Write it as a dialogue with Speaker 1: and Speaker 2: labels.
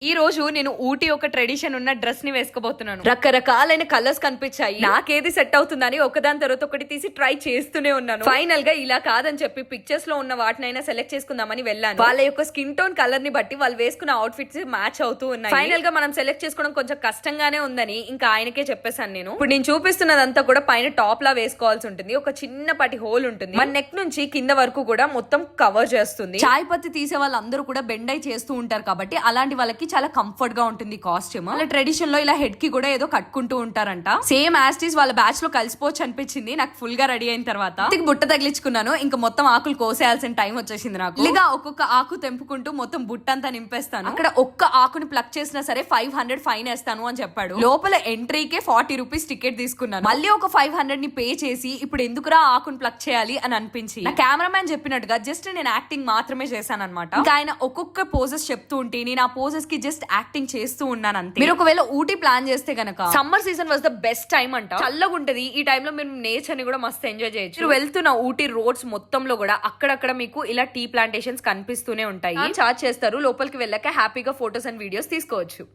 Speaker 1: ఈ రోజు నేను ఊటీ ఒక ట్రెడిషన్ ఉన్న డ్రెస్ ని వేసుకోబోతున్నాను. రకరకాలైన కలర్స్ కనిపించాయి. నాకేది సెట్ అవుతుందని ఒకదాని తర్వాత ఒకటి తీసి ట్రై చేస్తూనే ఉన్నాను. ఫైనల్ గా ఇలా కాదని చెప్పి పిక్చర్స్ లో ఉన్న వాటినైనా సెలెక్ట్ చేసుకుందామని వెళ్ళాను. వాళ్ళ యొక్క స్కిన్ టోన్ కలర్ ని బట్టి వాళ్ళు వేసుకున్న అవుట్ఫిట్స్ మ్యాచ్ అవుతూ ఉన్నాయి. ఫైనల్ గా మనం సెలెక్ట్ చేసుకోవడం కొంచెం కష్టంగానే ఉందని ఇంకా ఆయనకే చెప్పేశాను నేను. ఇప్పుడు నేను చూపిస్తున్నదంతా కూడా పైన టాప్ లా వేసుకోవాల్సి ఉంటుంది. ఒక చిన్నపాటి హోల్ ఉంటుంది. మన నెక్ నుంచి కింద వరకు కూడా మొత్తం కవర్ చేస్తుంది. చాయ్ పత్తి తీసే వాళ్ళందరూ కూడా బెండ్ అయి చేస్తూ ఉంటారు కాబట్టి అలాంటి వాళ్ళకి చాలా కంఫర్ట్ గా ఉంటుంది కాస్ట్యూమ్. వాళ్ళ ట్రెడిషన్ లో ఇలా హెడ్ కి కూడా ఏదో కట్టుకుంటూ ఉంటారంట. సేమ్ యాస్టీస్ వాళ్ళ బ్యాచ్ లో కలిసిపోవచ్చు అనిపించింది నాకు ఫుల్ గా రెడీ అయిన తర్వాత. బుట్ట తగిలించుకున్నాను. ఇంకా మొత్తం ఆకులు కోసేయాల్సిన టైం వచ్చేసింది నాకు. ఇలాగా ఒక్కొక్క ఆకు తెంపుకుంటూ మొత్తం బుట్ట అంతా నింపేస్తాను. అక్కడ ఒక్క ఆకుని ప్లక్ చేసినా సరే 500 ఫైన్ వేస్తాను అని చెప్పాడు. లోపల ఎంట్రీకే 40 రూపీస్ టికెట్ తీసుకున్నాను. మళ్ళీ ఒక 500 ని పే చేసి ఇప్పుడు ఎందుకురా ఆకుని ప్లక్ చేయాలి అని అనిపించి నా కెమెరామ్యాన్ చెప్పినట్టుగా జస్ట్ నేను యాక్టింగ్ మాత్రమే చేశాను అనమాట. ఇంకా ఆయన ఒక్కొక్క పోజెస్ చెప్తూ ఉంటే నేను ఆ పోజెస్ కి జస్ట్ యాక్టింగ్ చేస్తూ ఉన్నాను అంతే. మీరు ఒకవేళ ఊటీ ప్లాన్ చేస్తే గనక summer season was the best time అంట. చల్లగా ఉంటది. ఈ టైంలో మీరు నేచర్ ని కూడా మస్తు ఎంజాయ్ చేయొచ్చు. మీరు వెళ్తున్న ఊటీ రోడ్స్ మొత్తంలో కూడా అక్కడక్కడ మీకు ఇలా టీ ప్లాంటేషన్స్ కనిపిస్తూనే ఉంటాయి. చార్జ్ చేస్తారు. లోపలికి వెళ్ళాక హ్యాపీగా ఫోటోస్ అండ్ వీడియోస్ తీసుకోవచ్చు.